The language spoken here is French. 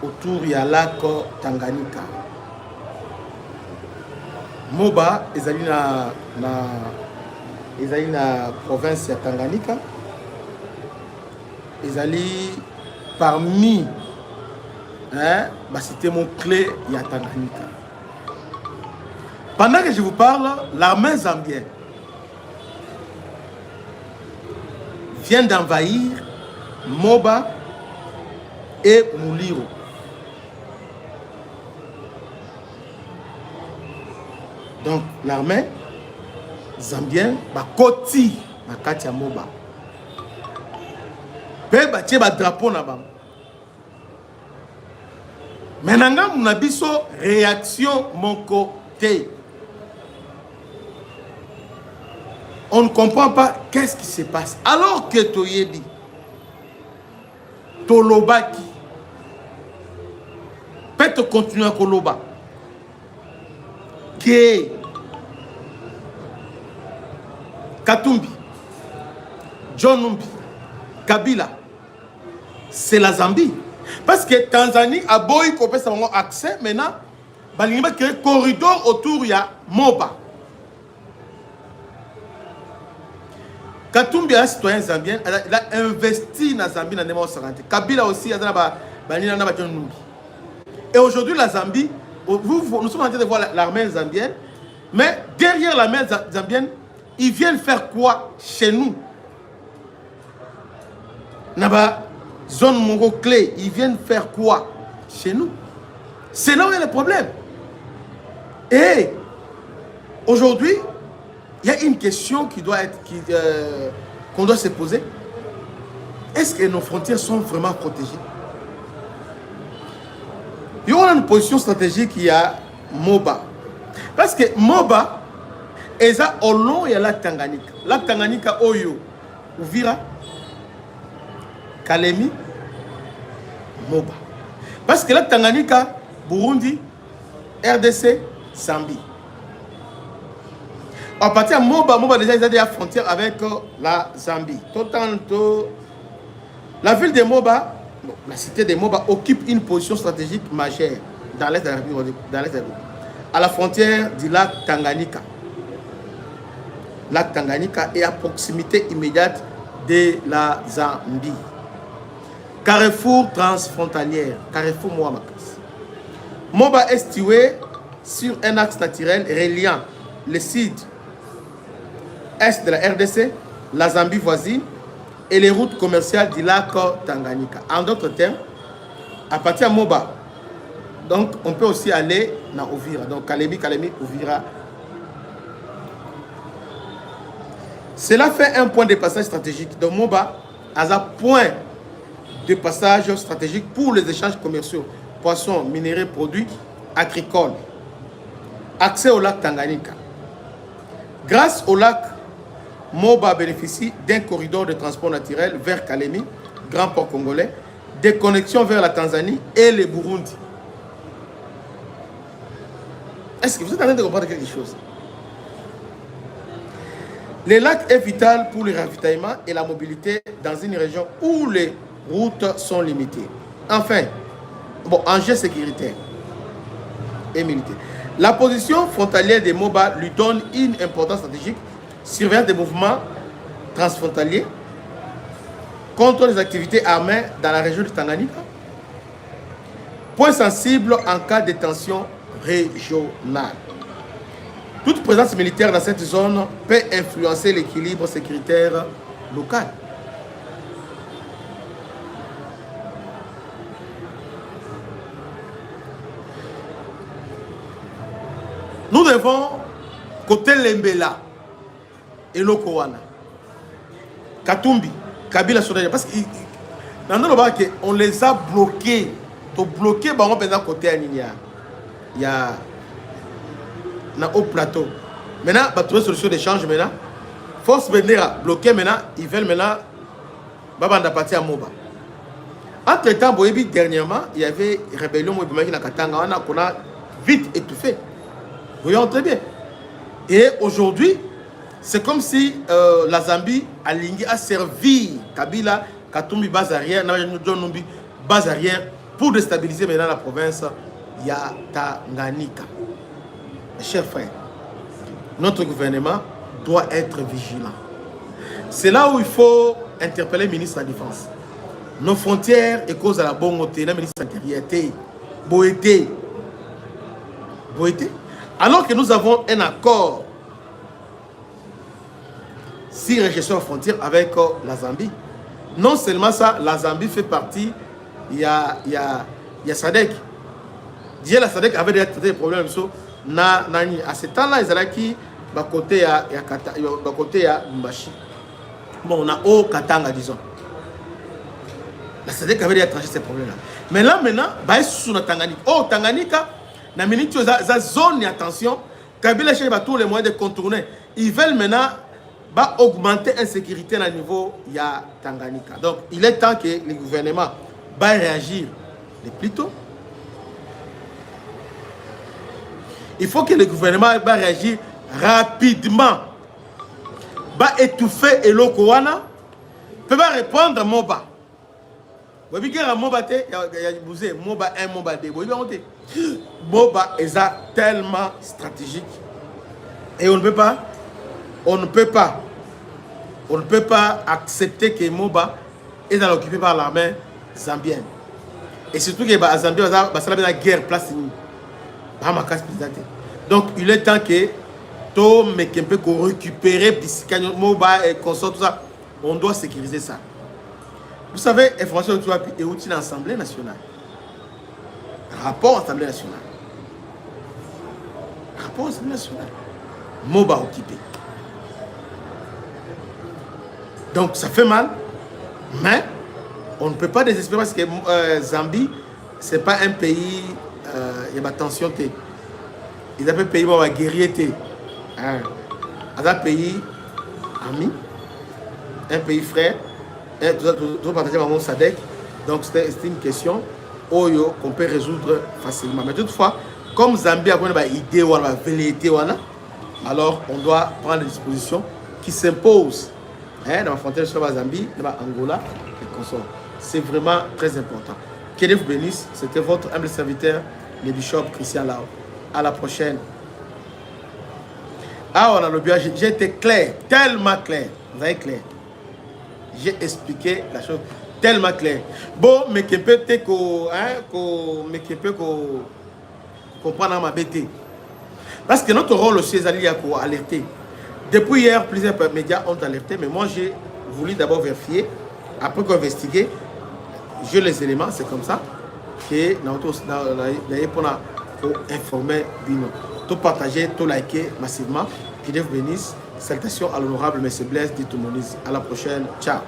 autour ya lac Tanganyika. Moba ezali na province ya Tanganyika. Ezali parmi cité mon clé ya Tanganyika. Pendant que je vous parle, l'armée zambienne vient d'envahir Moba et Muliro. Donc l'armée zambienne va koti na kati ya Moba. Pe ba tie ba drapeau na bango. Maintenant mon abiso réaction mon côté. On ne comprend pas qu'est-ce qui se passe. Alors que Toyebi, Tolobaki, peut-être continuer à Koloba, que Katumbi, John Numbi, Kabila, c'est la Zambie. Parce que Tanzanie a beau y couper son accès, maintenant, il y a un corridor autour de Moba. Katumbi, un citoyen zambien, il a investi dans la Zambie dans les mois 40. Kabila aussi, et aujourd'hui, la Zambie, nous sommes en train de voir l'armée zambienne, mais derrière l'armée zambienne, ils viennent faire quoi chez nous? Naba, zone mongo clé, ils viennent faire quoi chez nous? C'est là où il y a le problème. Et aujourd'hui, il y a une question qui doit être, qu'on doit se poser. Est-ce que nos frontières sont vraiment protégées? Il y a une position stratégique, il y a Moba. Parce que Moba est au long de la Tanganyika. La Tanganyika, Oyo, Uvira, Kalemi, Moba. Parce que la Tanganyika, Burundi, RDC, Zambie. À partir de Moba, déjà, ils ont des frontières avec la Zambie. La ville de Moba, la cité de Moba, occupe une position stratégique majeure dans l'est de la République, à la frontière du lac Tanganyika. Lac Tanganyika est à proximité immédiate de la Zambie. Carrefour transfrontalière, Carrefour Moamakas. Moba est situé sur un axe naturel reliant le sud est de la RDC, la Zambie voisine et les routes commerciales du lac Tanganyika. En d'autres termes, à partir de Moba, donc on peut aussi aller dans Uvira. Donc Kalemi, Uvira. Cela fait un point de passage stratégique. Donc Moba a un point de passage stratégique pour les échanges commerciaux, poissons, minéraux, produits agricoles. Accès au lac Tanganyika. Grâce au lac, Moba bénéficie d'un corridor de transport naturel vers Kalemi, grand port congolais, des connexions vers la Tanzanie et le Burundi. Est-ce que vous êtes en train de comprendre quelque chose? Le lac est vital pour le ravitaillement et la mobilité dans une région où les routes sont limitées. Enfin, enjeu sécuritaire et militaire. La position frontalière de Moba lui donne une importance stratégique, surveillance des mouvements transfrontaliers, contre les activités armées dans la région du Tanganyika. Point sensible en cas de tension régionale. Toute présence militaire dans cette zone peut influencer l'équilibre sécuritaire local. Nous devons, côté Lembela et Lokowana, Katumbi, Kabila Sodaja, parce qu'on les a bloqués. On bloqué côté Aninia. Il y a au plateau. Maintenant, on va trouver une solution d'échange maintenant. Force Benera bloqué maintenant, ils veulent maintenant Babanda partir à Moba. Entre temps, dernièrement, il y avait rébellion qui a vite étouffé. Voyons très bien. Et aujourd'hui, c'est comme si la Zambie a servi Kabila, Katumbi base arrière, John Numbi base arrière pour déstabiliser maintenant la province, il y a Tanganyika. Mes chers frères, notre gouvernement doit être vigilant. C'est là où il faut interpeller le ministre de la Défense. Nos frontières et cause à la bonne côté, le ministre de l'Intérieur, Boété. Alors que nous avons un accord si rejection aux frontières avec la Zambie. Non seulement ça, la Zambie fait partie, il y a SADC. Déjà la SADC avait des problèmes à ce temps-là, ils allaient qui côté à Mbashi. Bon, on a au Katanga, disons. La SADC avait déjà tranché ces problèmes-là. Mais là, maintenant, bah, sous la Tanganyika. Oh, Tanganyika, na minute, ça zone d'attention. Kabila cherche tous les moyens de contourner. Ils veulent maintenant augmenter l'insécurité à niveau de Tanganyika. Donc, il est temps que le gouvernement va réagir le plus tôt. Il faut que le gouvernement va réagir rapidement. Va étouffer Eloko Wana. Peut pas répondre à Moba. Vous voyez que Moba il y a Moba 1, Moba 2. Vous voyez Moba est tellement stratégique. Et on ne peut pas accepter que Moba est occupé par l'armée zambienne. Et surtout que la Zambie va la guerre place. Donc il est temps que tout mais qu'on peut récupérer Moba et consort tout ça. On doit sécuriser ça. Vous savez, information est outil de l'Assemblée nationale. Rapport à l'Assemblée nationale. Rapport à l'Assemblée nationale. Moba occupé. Donc ça fait mal, mais on ne peut pas désespérer parce que Zambie, ce n'est pas un pays, il y a ma tension. Ils appellent pays guerrier. C'est un pays ami, un pays frère, tout partager avec mon SADC. Donc c'est une question qu'on peut résoudre facilement. Mais toutefois, comme Zambie a une idée ou une velléité, alors on doit prendre des dispositions qui s'imposent dans la frontière sur la Zambie, dans Angola et consorts. C'est vraiment très important. Que Dieu vous bénisse. C'était votre humble serviteur, le bishop Christian Lao. À la prochaine. Ah, on a le bien. J'ai été clair, tellement clair. Vous avez clair. J'ai expliqué la chose tellement clair. Bon, mais que peut-être qu'on comprendre ma bêtise. Parce que notre rôle aussi est alerter. Depuis hier, plusieurs médias ont alerté, mais moi j'ai voulu d'abord vérifier, après qu'on investigue, j'ai les éléments, c'est comme ça que nous pour informer, tout partager, tout liker massivement. Que Dieu vous bénisse. Salutations à l'honorable M. Blaise Ditomonis. À la prochaine. Ciao.